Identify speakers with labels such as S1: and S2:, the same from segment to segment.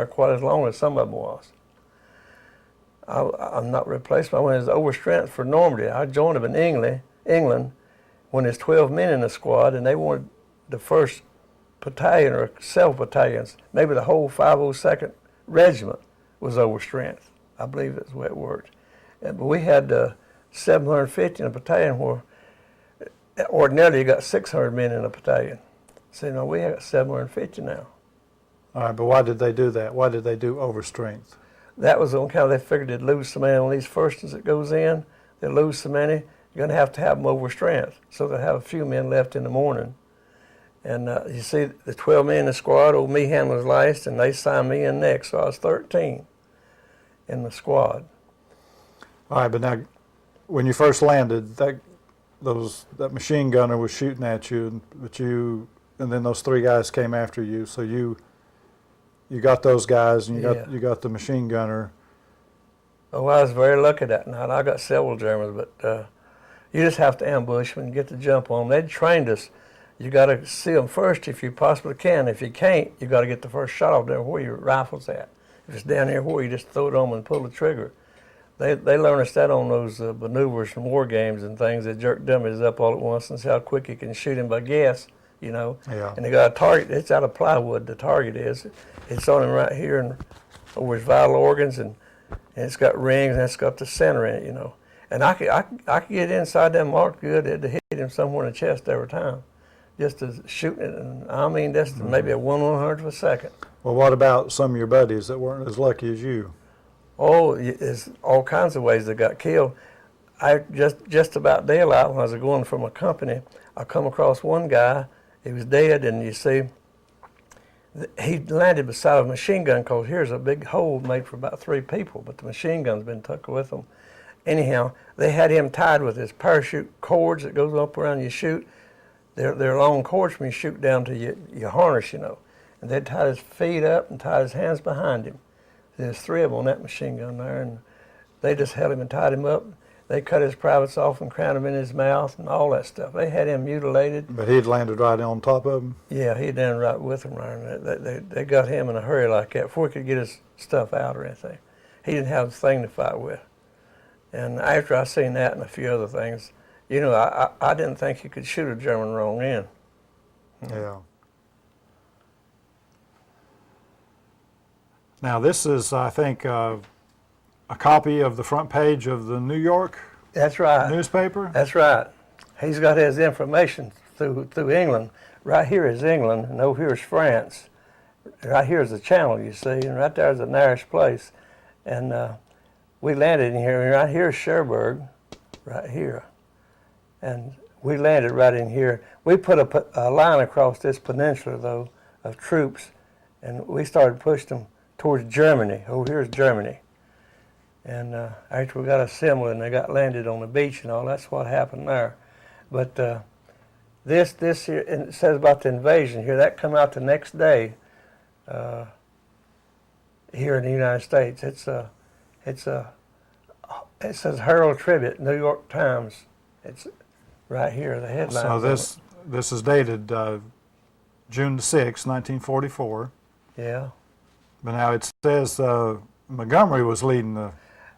S1: quite as long as some of them was. I'm not replacement. I went as overstrength for Normandy. I joined them in England when there's 12 men in the squad, and they wanted the first battalion or several battalions, maybe the whole 502nd Regiment was overstrength. I believe that's the way it worked. But we had 750 in a battalion where ordinarily you got 600 men in a battalion. So, no, we got 750 now.
S2: All right, but why did they do that? Why did they do overstrength?
S1: That was on account they figured they'd lose so many on these first ones that goes in. They'll lose so many, you're going to have them overstrength. So they'll have a few men left in the morning. And you see, the 12 men in the squad, old Meehan was last, and they signed me in next, so I was 13 in the squad.
S2: All right, but now, when you first landed, that machine gunner was shooting at you, and then those three guys came after you. So you got those guys, and you got the machine gunner.
S1: Oh, I was very lucky that night. I got several Germans, but you just have to ambush them and get the jump on them. They'd trained us. You got to see them first if you possibly can. If you can't, you got to get the first shot off there where your rifle's at. If it's down here where you just throw it on and pull the trigger. They learn us that on those maneuvers from war games and things. They jerk dummies up all at once and see how quick you can shoot them by guess, you know.
S2: Yeah.
S1: And they got a target. It's out of plywood, the target is. It's on him right here and over his vital organs, and it's got rings and it's got the center in it, you know. And I could get inside that mark good to hit him somewhere in the chest every time. Just as shooting it, and I mean, that's maybe a 1/100th of a second.
S2: Well, what about some of your buddies that weren't as lucky as you?
S1: Oh, there's all kinds of ways they got killed. I just about daylight when I was going from a company, I come across one guy. He was dead, and you see, he landed beside a machine gun because here's a big hole made for about 3 people, but the machine gun's been tucked with them. Anyhow, they had him tied with his parachute cords that goes up around you shoot. They're long cords from you shoot down to your harness, you know. And they'd tie his feet up and tie his hands behind him. There's 3 of them on that machine gun there, and they just held him and tied him up. They cut his privates off and crowned him in his mouth and all that stuff. They had him mutilated.
S2: But he'd landed right on top of him?
S1: Yeah, he'd done right with them. Right? They got him in a hurry like that before he could get his stuff out or anything. He didn't have a thing to fight with. And after I seen that and a few other things, you know, I didn't think you could shoot a German wrong end.
S2: Yeah. Now this is, I think, a copy of the front page of the New York newspaper?
S1: That's right. He's got his information through England. Right here is England, and over here is France. Right here is the channel, you see, and right there is a Irish place. And we landed in here, and right here is Cherbourg, right here. And we landed right in here. We put a line across this peninsula, though, of troops, and we started pushing them towards Germany. Over here is Germany. And after we got assembled and they got landed on the beach and all, that's what happened there. But this here, and it says about the invasion here, that come out the next day here in the United States. It says Herald Tribune, New York Times. It's right here, the headline.
S2: So this is dated June 6, 1944.
S1: Yeah.
S2: But now it says Montgomery was leading the...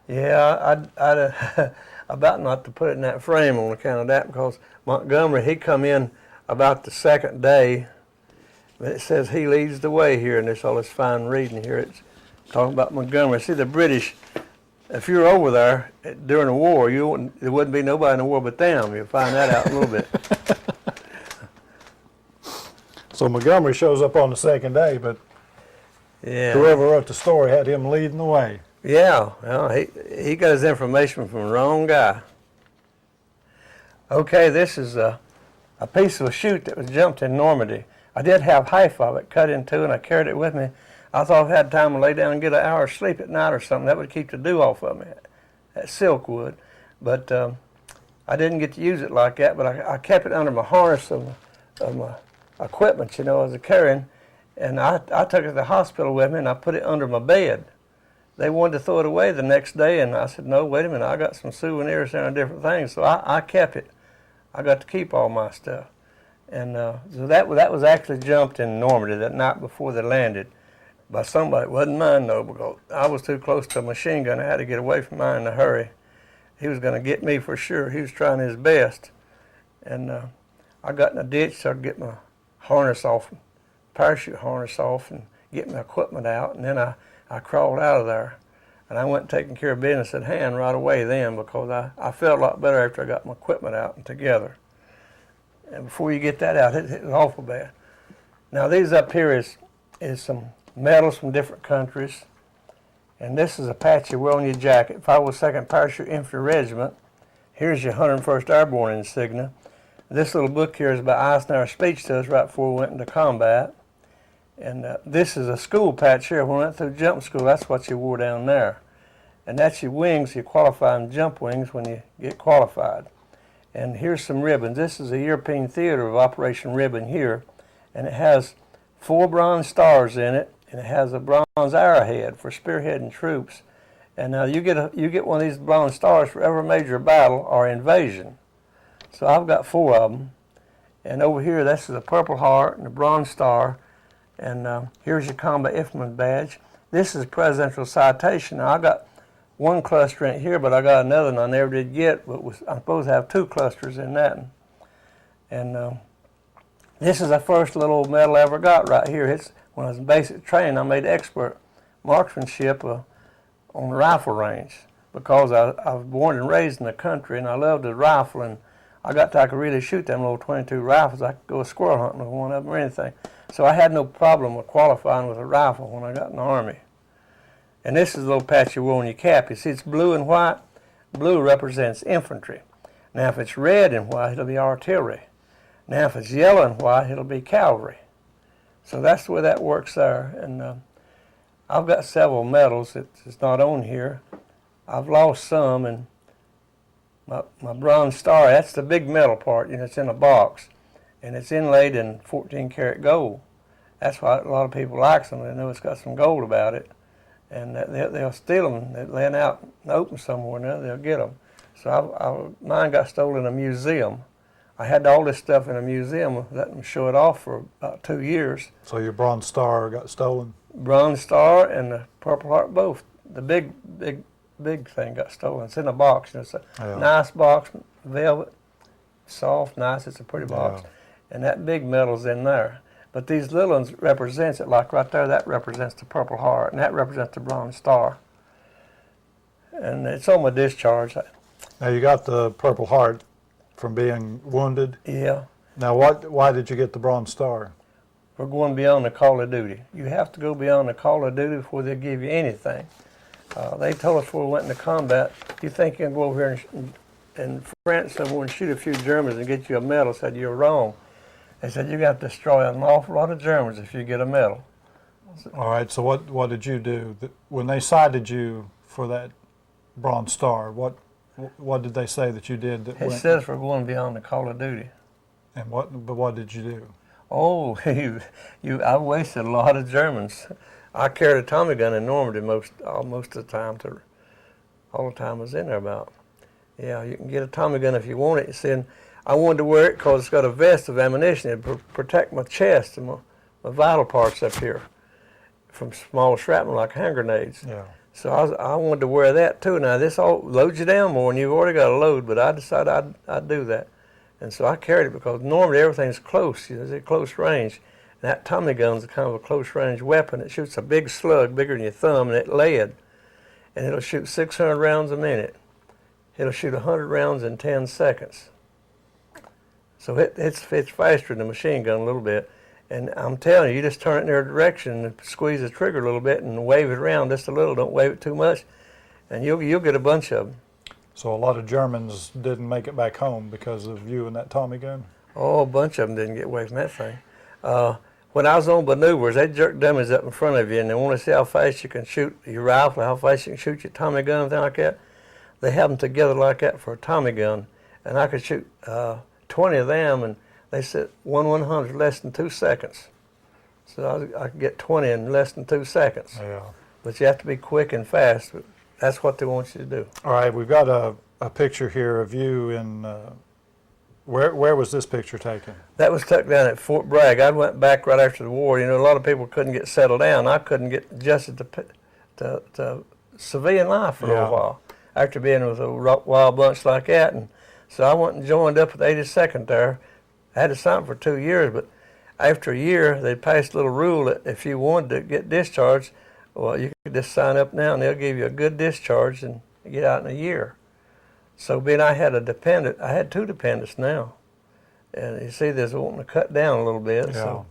S1: Yeah, I'd about not to put it in that frame on account of that, because Montgomery, he come in about the second day, but it says he leads the way here, and there's all this fine reading here. It's talking about Montgomery. See, the British, if you're over there during the war, there wouldn't be nobody in the war but them. You'll find that out in a little bit.
S2: So Montgomery shows up on the second day, but
S1: yeah,
S2: whoever wrote the story had him leading the way.
S1: Yeah, well, he got his information from the wrong guy. Okay, this is a piece of a chute that was jumped in Normandy. I did have half of it cut in two, and I carried it with me. I thought if I had time to lay down and get an hour's sleep at night or something, that would keep the dew off of me. That silk would. But I didn't get to use it like that, but I kept it under my harness of my equipment, you know, as a carrying. And I took it to the hospital with me, and I put it under my bed. They wanted to throw it away the next day, and I said, no, wait a minute, I got some souvenirs there and different things. So I kept it. I got to keep all my stuff. And so that was actually jumped in Normandy that night before they landed. by somebody. It wasn't mine though, because I was too close to a machine gun. I had to get away from mine in a hurry. He was going to get me for sure. He was trying his best. And I got in a ditch, so I'd get my harness off, parachute harness off, and get my equipment out. And then I crawled out of there. And I went taking care of business at hand right away then, because I felt a lot better after I got my equipment out and together. And before you get that out, it was awful bad. Now these up here is some medals from different countries. And this is a patch you wear on your jacket. 502nd Parachute Infantry Regiment. Here's your 101st Airborne insignia. This little book here is about Eisenhower's speech to us right before we went into combat. And this is a school patch here. When we went through jump school, that's what you wore down there. And that's your wings, your qualifying jump wings when you get qualified. And here's some ribbons. This is a European Theater of Operation ribbon here. And it has 4 bronze stars in it. And it has a bronze arrowhead for spearheading troops. And now you get one of these bronze stars for every major battle or invasion. So I've got 4 of them. And over here, this is a Purple Heart and a Bronze Star. And here's your Combat Infantryman badge. This is Presidential Citation. Now I got 1 cluster in here, but I got another one I never did get. But I'm supposed to have 2 clusters in that one. And this is the first little medal I ever got right here. It's when I was in basic training, I made expert marksmanship on the rifle range, because I was born and raised in the country, and I loved the rifle, and I could really shoot them little 22 rifles. I could go squirrel hunting with one of them or anything. So I had no problem with qualifying with a rifle when I got in the Army. And this is a little patch you wear on your cap. You see it's blue and white. Blue represents infantry. Now if it's red and white, it'll be artillery. Now if it's yellow and white, it'll be cavalry. So that's the way that works there. And I've got several medals. It's not on here. I've lost some, and my Bronze Star, that's the big metal part. It's in a box, and it's inlaid in 14-karat gold. That's why a lot of people like them. They know it's got some gold about it, and they'll steal them. They're laying out in the open somewhere, and they'll get them. So mine got stolen in a museum. I had all this stuff in a museum, let them show it off for about 2 years.
S2: So your Bronze Star got stolen?
S1: Bronze Star and the Purple Heart both. The big thing got stolen. It's in a box. It's a nice box, velvet, soft, nice. It's a pretty box. Yeah. And that big medal's in there. But these little ones represents it. Like right there, that represents the Purple Heart, and that represents the Bronze Star. And it's on my discharge.
S2: Now you got the Purple Heart from being wounded?
S1: Yeah.
S2: Now why did you get the Bronze Star?
S1: We're going beyond the call of duty. You have to go beyond the call of duty before they give you anything. They told us before we went into combat, you think you can go over here and France somewhere and shoot a few Germans and get you a medal? I said, you're wrong. They said, you got to destroy an awful lot of Germans if you get a medal.
S2: All right, so what did you do? When they cited you for that Bronze Star, what did they say that you did?
S1: It says we're going beyond the call of duty.
S2: And what did you do?
S1: Oh, I wasted a lot of Germans. I carried a Tommy gun in Normandy most of the time. All the time I was in there about. Yeah, you can get a Tommy gun if you want it. You see, and I wanted to wear it because it's got a vest of ammunition. It protect my chest and my vital parts up here from small shrapnel like hand grenades.
S2: Yeah.
S1: So I wanted to wear that too. Now this all loads you down more, and you've already got a load. But I decided I'd do that, and so I carried it because normally everything's close. It's at close range. And that Tommy gun's a kind of a close range weapon. It shoots a big slug, bigger than your thumb, and it's lead, and it'll shoot 600 rounds a minute. It'll shoot 100 rounds in 10 seconds. So it's faster than a machine gun a little bit. And I'm telling you, you just turn it in their direction and squeeze the trigger a little bit and wave it around just a little. Don't wave it too much, and you'll get a bunch of them. So
S2: a lot of Germans didn't make it back home because of you and that Tommy gun?
S1: Oh, a bunch of them didn't get away from that thing. When I was on maneuvers, they jerk dummies up in front of you, and they want to see how fast you can shoot your rifle, how fast you can shoot your Tommy gun, and things like that. They have them together like that for a Tommy gun, and I could shoot 20 of them, and they said 1/100 less than 2 seconds. So I could get 20 in less than 2 seconds.
S2: Yeah.
S1: But you have to be quick and fast. That's what they want you to do.
S2: All right, we've got a picture here of you in Where was this picture taken?
S1: That was tucked down at Fort Bragg. I went back right after the war. You know, a lot of people couldn't get settled down. I couldn't get adjusted to civilian life for a little while after being with a wild bunch like that. And so I went and joined up with 82nd there. I had to sign for 2 years, but after a year, they passed a little rule that if you wanted to get discharged, well, you could just sign up now and they'll give you a good discharge and get out in a year. So being I had a dependent, I had 2 dependents now. And you see this wanting to cut down a little bit. So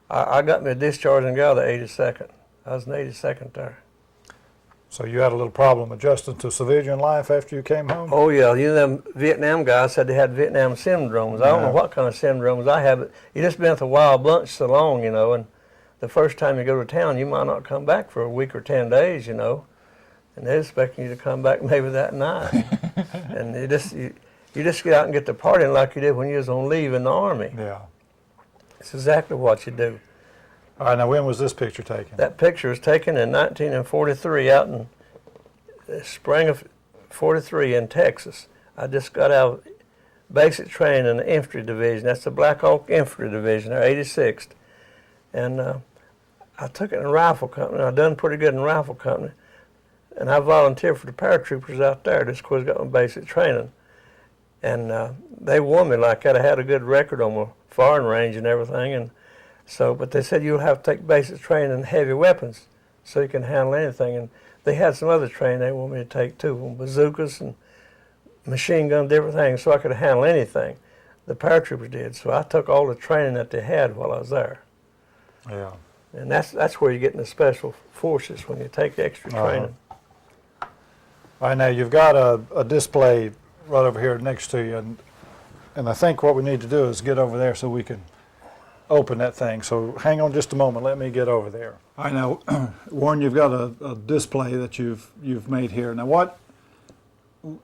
S1: I got me a discharge and got out of the 82nd. I was in 82nd there.
S2: So you had a little problem adjusting to civilian life after you came home?
S1: Oh yeah, you know them Vietnam guys said they had Vietnam syndromes. I don't know what kind of syndromes I have, but you just been with a wild bunch so long, you know, and the first time you go to town, you might not come back for a week or 10 days, you know, and they're expecting you to come back maybe that night. And you just get out and get to partying like you did when you was on leave in the Army.
S2: Yeah.
S1: It's exactly what you do.
S2: All right, now when was this picture taken?
S1: That picture was taken in 1943 out in the spring of 43 in Texas. I just got out of basic training in the infantry division. That's the Black Hawk Infantry Division, or 86th. And I took it in a rifle company. I done pretty good in a rifle company. And I volunteered for the paratroopers out there just because I got my basic training. And they won me like that. I had a good record on my firing range and everything. And so, but they said you'll have to take basic training in heavy weapons so you can handle anything. And they had some other training they want me to take too, bazookas and machine gun, different things, so I could handle anything. The paratroopers did. So I took all the training that they had while I was there.
S2: Yeah.
S1: And that's where you get in the special forces, when you take the extra training.
S2: All right, now you've got a display right over here next to you, and I think what we need to do is get over there so we can open that thing. So hang on just a moment. Let me get over there. All right, now, Warren, you've got a display that you've made here. Now,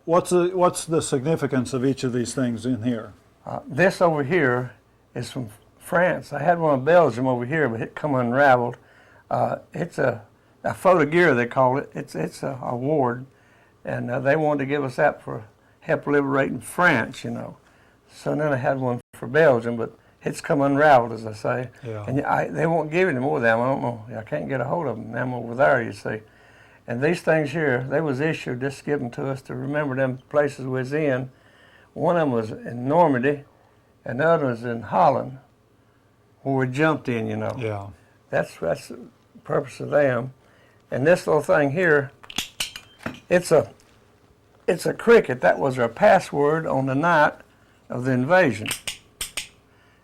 S2: what's the significance of each of these things in here?
S1: This over here is from France. I had one in Belgium over here, but it come unraveled. It's a photo gear, they call it. It's a award, and they wanted to give us that for help liberating France, you know. So then I had one for Belgium, but it's come unraveled, as I say.
S2: Yeah.
S1: And they won't give any more of them. I don't know. I can't get a hold of them. Them over there, you see. And these things here, they was issued, just given to us to remember them places we was in. One of them was in Normandy, and the other was in Holland, where we jumped in, you know.
S2: Yeah.
S1: That's the purpose of them. And this little thing here, it's a cricket. That was our password on the night of the invasion.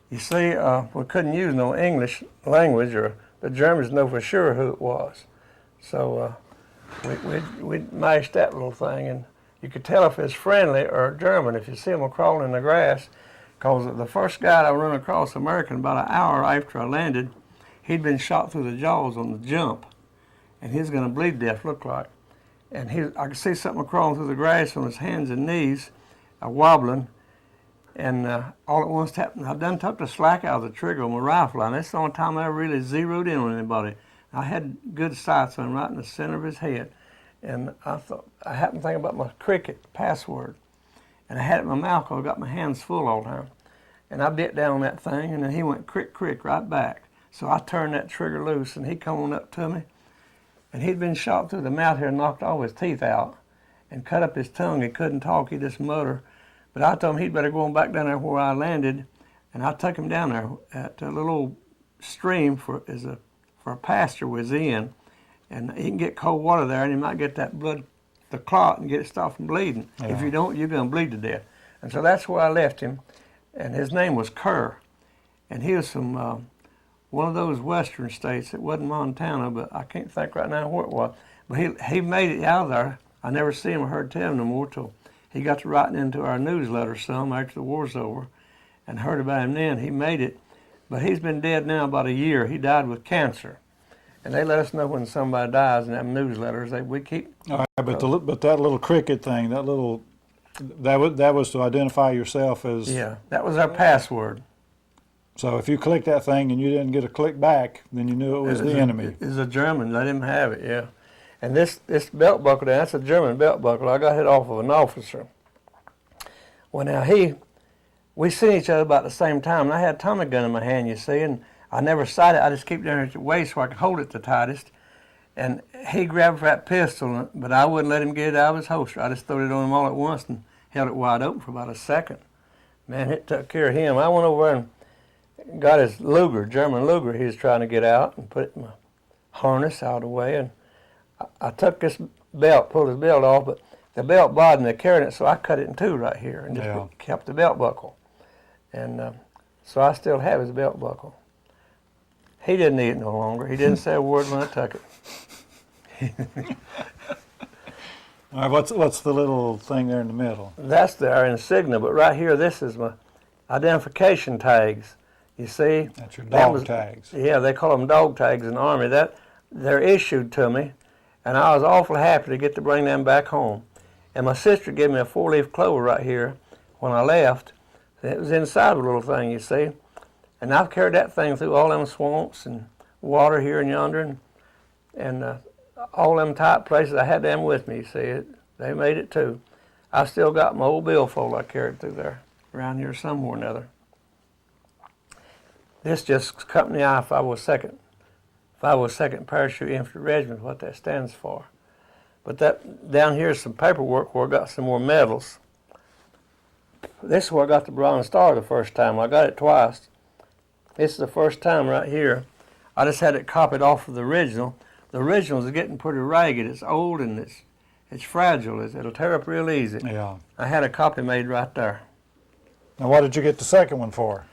S1: You see, we couldn't use no English language, or the Germans know for sure who it was. So we mashed that little thing, and you could tell if it's friendly or German if you see them crawling in the grass. Because the first guy I run across, American, about an hour after I landed, he'd been shot through the jaws on the jump, and he was going to bleed to death, looked like. And I could see something crawling through the grass on his hands and knees, wobbling. And all at once happened, I done took the slack out of the trigger on my rifle, and that's the only time I ever really zeroed in on anybody. I had good sights on him right in the center of his head. And I happened to think about my cricket password. And I had it in my mouth because I got my hands full all the time. And I bit down on that thing, and then he went crick, crick right back. So I turned that trigger loose, and he come on up to me. And he'd been shot through the mouth here and knocked all his teeth out and cut up his tongue. He couldn't talk, he just muttered. But I told him he'd better go on back down there where I landed, and I took him down there at a little old stream for a pasture was in, and he can get cold water there, and he might get that blood, the clot, and get it stopped from bleeding. Yeah. If you don't, you're going to bleed to death. And so that's where I left him, and his name was Kerr, and he was from one of those western states. It wasn't Montana, but I can't think right now where it was. But he made it out of there. I never see him or heard tell him no more till he got to writing into our newsletter some after the war's over, and heard about him then. He made it, but he's been dead now about a year. He died with cancer, and they let us know when somebody dies in them newsletters. We keep.
S2: All right, but that little cricket thing, that was to identify yourself as.
S1: Yeah, that was our password.
S2: So if you clicked that thing and you didn't get a click back, then you knew it was the enemy.
S1: It was a German. Let him have it. Yeah. And this belt buckle, that's a German belt buckle. I got it off of an officer. Well, now he we seen each other about the same time. And I had a Tommy gun in my hand, you see, and I never sighted it. I just kept it at the waist so I could hold it the tightest. And he grabbed for that pistol, but I wouldn't let him get it out of his holster. I just threw it on him all at once and held it wide open for about a second. Man, it took care of him. I went over and got his Luger, German Luger he was trying to get out, and put my harness out of the way. And I took this belt, pulled his belt off, but the belt bothered me carrying it, so I cut it in two right here and just kept the belt buckle. And so I still have his belt buckle. He didn't need it no longer. He didn't say a word when I took it.
S2: All right, what's the little thing there in the middle?
S1: That's our insignia, but right here, this is my identification tags. You see?
S2: That's your dog tags.
S1: Yeah, they call them dog tags in the Army. They're issued to me, and I was awfully happy to get to bring them back home. And my sister gave me a 4-leaf clover right here when I left. It was inside of a little thing, you see. And I've carried that thing through all them swamps and water here and yonder, and all them tight places. I had them with me, you see. They made it too. I still got my old billfold I carried through there, around here somewhere or another. This just cut me eye if I was second Parachute Infantry Regiment, what that stands for. But that down here is some paperwork where I got some more medals. This is where I got the Bronze Star the first time. I got it twice. This is the first time right here. I just had it copied off of the original. The original is getting pretty ragged. It's old and it's fragile. It'll tear up real easy.
S2: Yeah.
S1: I had a copy made right there.
S2: Now, what did you get the second one for?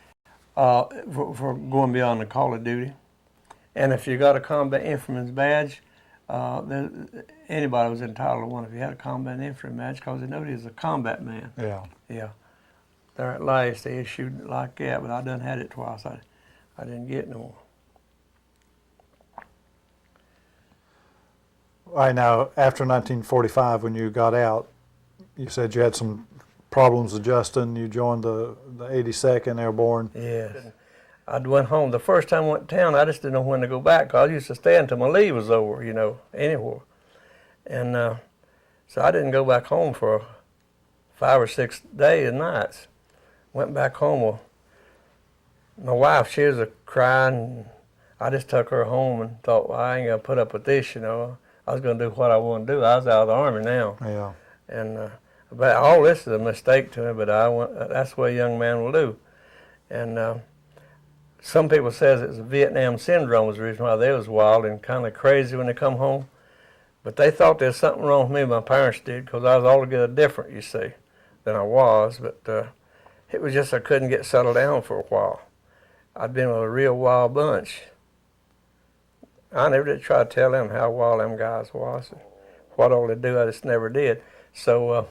S1: For going beyond the call of duty. And if you got a combat infantryman's badge, anybody was entitled to one if you had a combat infantry badge, because they knew he was a combat man.
S2: Yeah.
S1: Yeah. There at last they issued it like that, but I done had it twice. I didn't get no more.
S2: All right, now, after 1945, when you got out, you said you had some problems adjusting. You joined the 82nd Airborne.
S1: Yes. I went home. The first time I went to town, I just didn't know when to go back, because I used to stay until my leave was over, you know, anywhere. And so I didn't go back home for 5 or 6 days and nights. Went back home. Well, my wife, she was crying. I just took her home and thought, well, I ain't going to put up with this, you know. I was going to do what I want to do. I was out of the Army now.
S2: Yeah.
S1: And but all this is a mistake to me, but that's what a young man will do. And some people says it's Vietnam syndrome was the reason why they was wild and kind of crazy when they come home. But they thought there's something wrong with me, my parents did, because I was altogether different, you see, than I was. But it was just I couldn't get settled down for a while. I'd been with a real wild bunch. I never did try to tell them how wild them guys was. What all they do, I just never did. So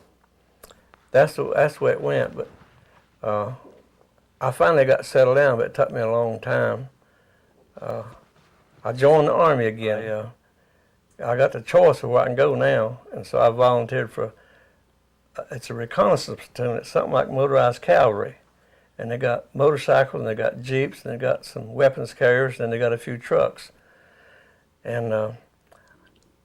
S1: that's the way it went. But I finally got settled down, but it took me a long time. I joined the Army again. I got the choice of where I can go now, and so I volunteered for, it's a reconnaissance platoon. It's something like motorized cavalry. And they got motorcycles, and they got jeeps, and they got some weapons carriers, and they got a few trucks. And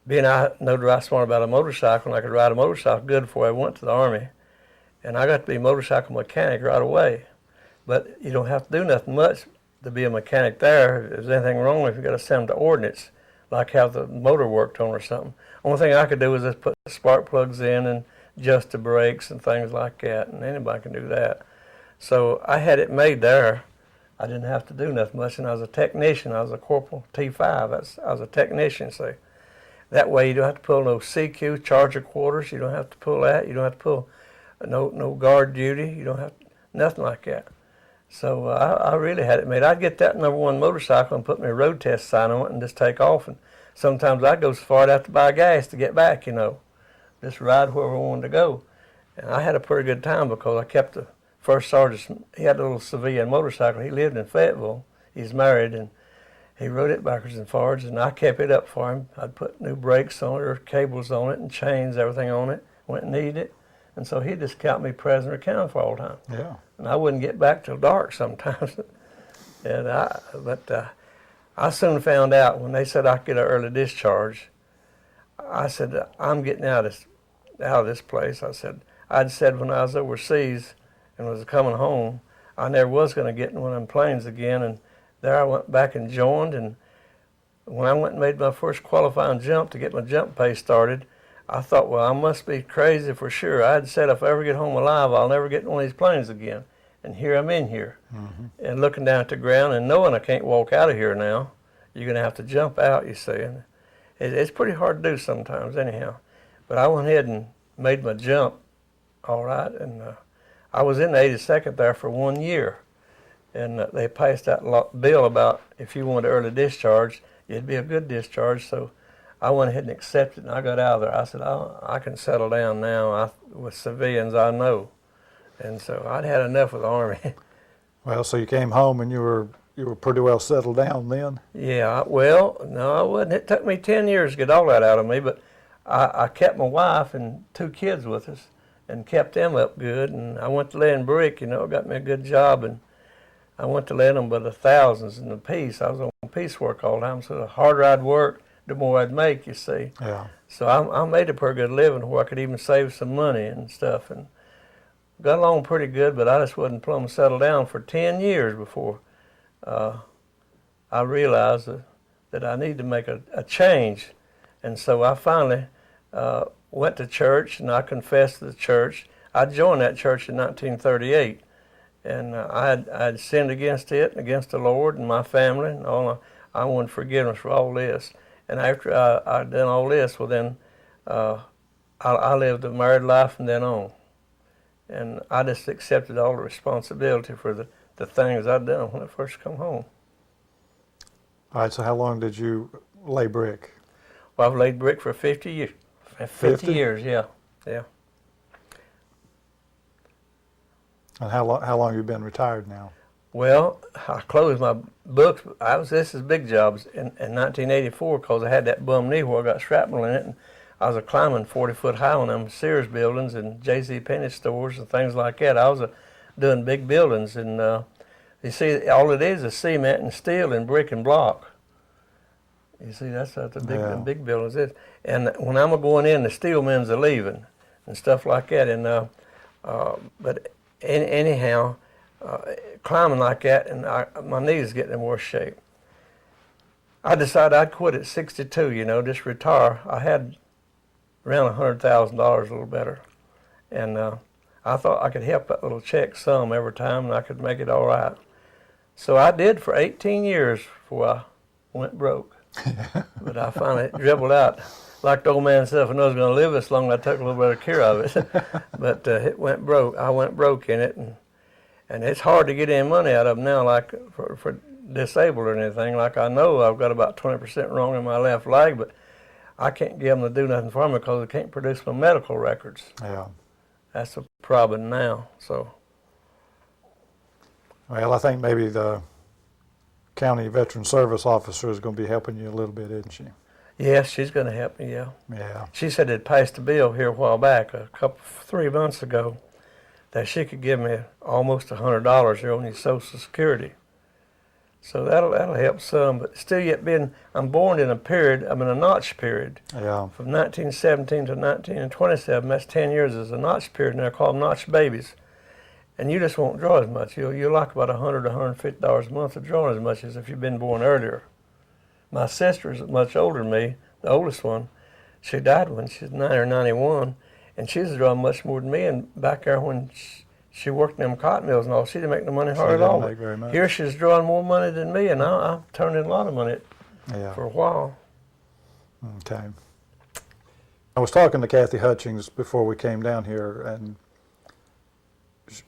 S1: being I know right smart about a motorcycle, and I could ride a motorcycle good before I went to the Army. And I got to be a motorcycle mechanic right away. But you don't have to do nothing much to be a mechanic there. If there's anything wrong with it, you got to send them to ordnance, like how the motor worked on or something. Only thing I could do was just put the spark plugs in and adjust the brakes and things like that, and anybody can do that. So I had it made there. I didn't have to do nothing much, and I was a technician. I was a Corporal T5. I was a technician, so that way you don't have to pull no CQ, charger quarters. You don't have to pull that. You don't have to pull no guard duty. You don't have nothing like that. So I really had it made. I'd get that #1 motorcycle and put my road test sign on it and just take off. And sometimes I'd go so far I'd have to buy gas to get back, you know, just ride wherever I wanted to go. And I had a pretty good time because I kept the first sergeant. He had a little civilian motorcycle. He lived in Fayetteville. He's married, and he rode it backwards and forwards, and I kept it up for him. I'd put new brakes on it or cables on it and chains, everything on it, went and needed it. And so he'd just count me present or counted for all the time.
S2: Yeah.
S1: And I wouldn't get back till dark sometimes. And I soon found out when they said I could get an early discharge. I said, I'm getting out of this place. I'd said when I was overseas, and was coming home. I never was going to get in one of them planes again, and there I went back and joined, and when I went and made my first qualifying jump to get my jump pay started, I thought, well, I must be crazy for sure. I had said if I ever get home alive, I'll never get in one of these planes again. And here I'm in here, and looking down at the ground and knowing I can't walk out of here now. You're going to have to jump out, you see. And it's pretty hard to do sometimes anyhow. But I went ahead and made my jump all right, and I was in the 82nd there for 1 year. And they passed that bill about if you wanted early discharge, it'd be a good discharge. So I went ahead and accepted, and I got out of there. I said, oh, I can settle down now with civilians I know. And so I'd had enough of the Army.
S2: Well, so you came home and you were pretty well settled down then?
S1: Yeah, well, no, I wasn't. It took me 10 years to get all that out of me, but I kept my wife and 2 kids with us and kept them up good. And I went to laying brick, you know, got me a good job, and I went to laying them by the thousands and the piece. I was on piecework all the time, so the harder I'd work, the more I'd make, you see.
S2: Yeah.
S1: So I made a pretty good living where I could even save some money and stuff, and got along pretty good, but I just wasn't plumb settled down for 10 years before I realized that I needed to make a change. And so I finally went to church, and I confessed to the church. I joined that church in 1938, and I had sinned against it and against the Lord and my family, and all. I wanted forgiveness for all this. And after I'd done all this, well then I lived a married life from then on. And I just accepted all the responsibility for the things I'd done when I first come home.
S2: All right, so how long did you lay brick?
S1: Well, I've laid brick for 50 years. 50 years, yeah.
S2: And how long have you been retired now?
S1: Well, I closed my books. This is big jobs in 1984 because I had that bum knee where I got shrapnel in it, and I was climbing 40-foot high on them Sears buildings and J.C. Penney stores and things like that. I was doing big buildings, and you see, all it is cement and steel and brick and block. You see, that's what the big buildings is. And when I'm going in, the steel men's are leaving and stuff like that. And but anyhow, climbing like that, and my knees getting in worse shape. I decided I'd quit at 62. You know, just retire. I had around $100,000, a little better, and I thought I could help that little check some every time, and I could make it all right. So I did for 18 years before I went broke. But I finally dribbled out. Like the old man said, if I knew I was going to live this long, I took a little better care of it. But it went broke. I went broke in it, and it's hard to get any money out of them now, like for disabled or anything. Like I know I've got about 20% wrong in my left leg, but I can't get them to do nothing for me because they can't produce my medical records.
S2: Yeah.
S1: That's a problem now. So.
S2: Well, I think maybe the county veteran service officer is going to be helping you a little bit, isn't she?
S1: Yes, she's going to help me, yeah.
S2: Yeah.
S1: She said it passed a bill here a while back, 3 months ago, that she could give me almost $100 here on his Social Security. So that'll help some, but still yet I'm born in a period, I'm in a notch period.
S2: Yeah.
S1: From 1917 to 1927, that's 10 years as a notch period, and they're called notch babies. And you just won't draw as much. You'll like about $100 to $150 a month of drawing as much as if you've been born earlier. My sister's much older than me, the oldest one. She died when she was 90 or 91, and she was drawing much more than me. And back there when she worked in them cotton mills and all, she didn't make no money hard at all.
S2: Make very much.
S1: Here she's drawing more money than me, and I've turned in a lot of money for a while.
S2: Okay. I was talking to Kathy Hutchings before we came down here, and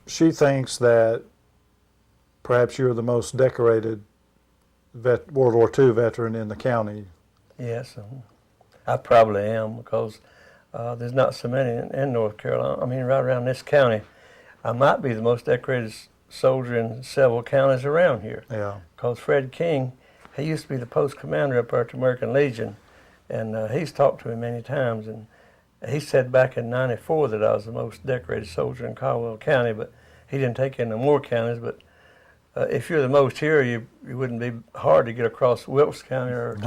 S2: she thinks that perhaps you're the most decorated World War II veteran in the county.
S1: Yes, I probably am, because there's not so many in North Carolina. I mean, right around this county, I might be the most decorated soldier in several counties around here.
S2: Yeah.
S1: Because Fred King, he used to be the post commander up there at the American Legion, and he's talked to me many times, and he said back in '94 that I was the most decorated soldier in Caldwell County, but he didn't take in no more counties. But if you're the most here, you wouldn't be hard to get across Wilkes County or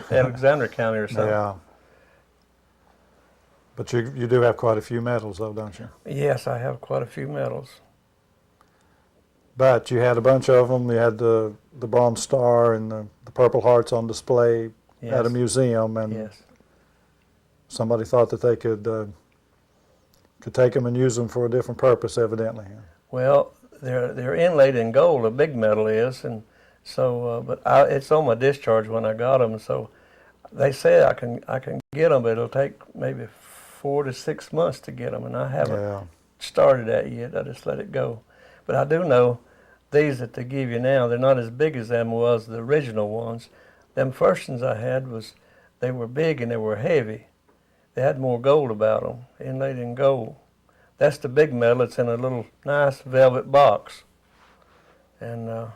S1: Alexander County or something.
S2: Yeah. But you do have quite a few medals, though, don't you?
S1: Yes, I have quite a few medals.
S2: But you had a bunch of them. You had the Bronze Star and the Purple Hearts on display at a
S1: Yes.
S2: museum, and
S1: Yes.
S2: somebody thought that they could take them and use them for a different purpose, evidently.
S1: Well, they're inlaid in gold. A big medal is, and so it's on my discharge when I got them. So they say I can get them, but it'll take maybe 4 to 6 months to get them, and I haven't
S2: Yeah.
S1: started that yet. I just let it go. But I do know these that they give you now, they're not as big as them was the original ones. Them first ones I had they were big and they were heavy. They had more gold about them, inlaid in gold. That's the big medal. It's in a little nice velvet box. And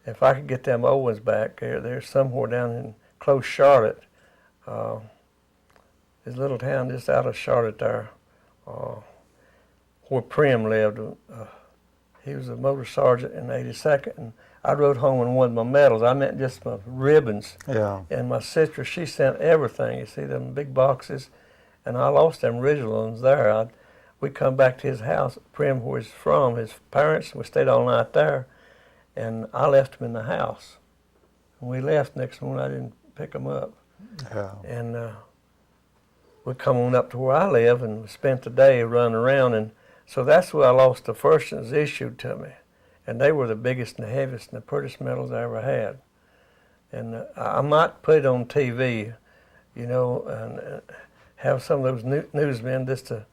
S1: if I could get them old ones back, they're somewhere down in close Charlotte. There's a little town just out of Charlotte there, where Prim lived. He was a motor sergeant in the 82nd, and I rode home in one of my medals. I meant just my ribbons.
S2: Yeah.
S1: And my sister, she sent everything. You see them big boxes, and I lost them original ones there. We come back to his house, Prim, where he's from, his parents, and we stayed all night there, and I left them in the house. When we left next morning, I didn't pick them up.
S2: Yeah.
S1: And we come on up to where I live and spent the day running around, and so that's where I lost the first ones issued to me. And they were the biggest and the heaviest and the prettiest medals I ever had. And I might put it on TV, you know, and have some of those newsmen just to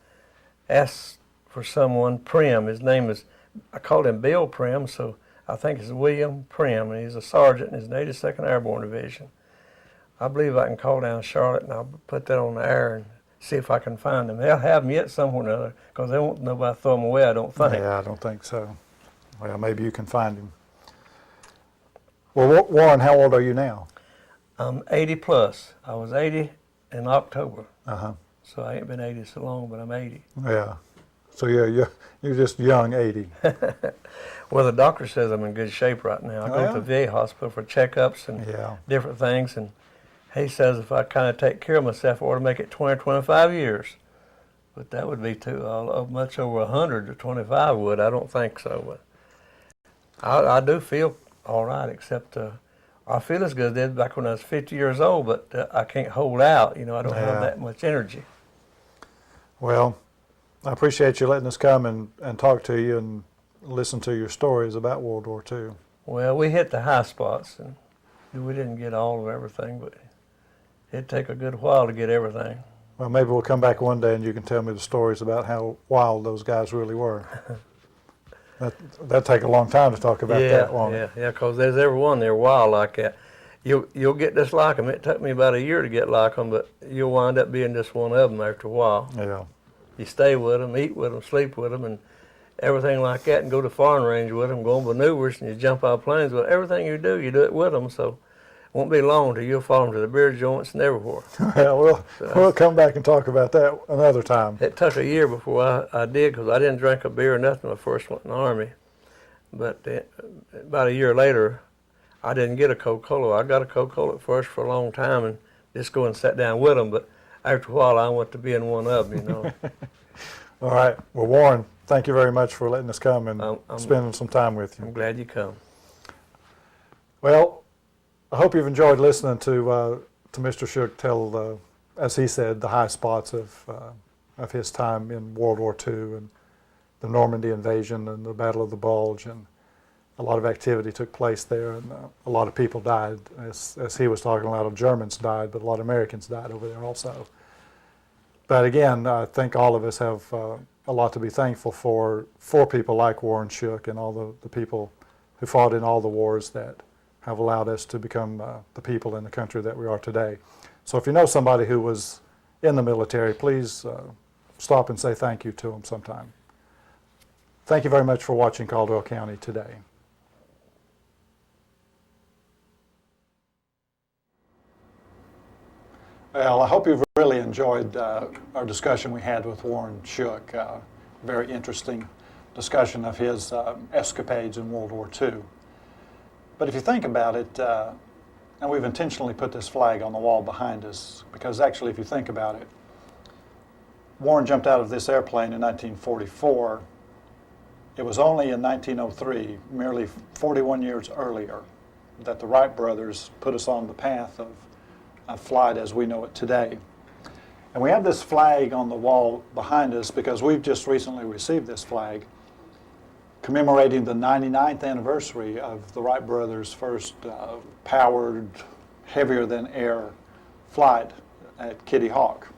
S1: ask for someone, Prim. His name is, I called him Bill Prim, so I think it's William Prim, and he's a sergeant in his 82nd Airborne Division. I believe I can call down Charlotte, and I'll put that on the air and see if I can find them. They'll have them yet somewhere or another, because they won't nobody throw them away, I don't think.
S2: Yeah, I don't think so. Well, maybe you can find him. Well, Warren, how old are you now?
S1: I'm 80 plus. I was 80 in October,
S2: Uh-huh.
S1: so I ain't been 80 so long, but I'm 80.
S2: Yeah. So you're just young 80.
S1: Well, the doctor says I'm in good shape right now. I go to the VA hospital for checkups and different things, and he says if I kind of take care of myself, I ought to make it 20 or 25 years. But that would be much over 100 to 25 would. I don't think so. But I do feel all right, except I feel as good as I did back when I was 50 years old, but I can't hold out. You know, I don't have that much energy.
S2: Well, I appreciate you letting us come and talk to you and listen to your stories about World War II.
S1: Well, we hit the high spots, and we didn't get all of everything, but it'd take a good while to get everything.
S2: Well, maybe we'll come back one day and you can tell me the stories about how wild those guys really were. That'd take a long time to talk about that, won't it?
S1: Yeah, because there's everyone there wild like that. You'll get just like them. It took me about a year to get like them, but you'll wind up being just one of them after a while.
S2: Yeah.
S1: You stay with them, eat with them, sleep with them, and everything like that, and go to firing range with them, go on maneuvers, and you jump out of planes. Well, everything you do it with them, so it won't be long till you'll follow them to the beer joints and everywhere.
S2: Well, we'll come back and talk about that another time.
S1: It took a year before I did, because I didn't drink a beer or nothing when I first went in the Army. But about a year later, I didn't get a Coca-Cola. I got a Coca-Cola at first for a long time and just go and sat down with them. But after a while, I went to being one of them, you know.
S2: All right. Well, Warren, thank you very much for letting us come and spending some time with you.
S1: I'm glad you come.
S2: Well, I hope you've enjoyed listening to Mr. Shook tell, as he said, the high spots of his time in World War II and the Normandy invasion and the Battle of the Bulge, and a lot of activity took place there, and a lot of people died. As he was talking, a lot of Germans died, but a lot of Americans died over there also. But again, I think all of us have a lot to be thankful for people like Warren Shook and all the people who fought in all the wars that have allowed us to become the people in the country that we are today. So if you know somebody who was in the military, please stop and say thank you to them sometime. Thank you very much for watching Caldwell County Today. Well, I hope you've really enjoyed our discussion we had with Warren Shook. Very interesting discussion of his escapades in World War II. But if you think about it, and we've intentionally put this flag on the wall behind us, because actually if you think about it, Warren jumped out of this airplane in 1944 it was only in 1903, merely 41 years earlier, that the Wright brothers put us on the path of flight as we know it today. And we have this flag on the wall behind us because we've just recently received this flag commemorating the 99th anniversary of the Wright brothers' first powered, heavier than air flight at Kitty Hawk.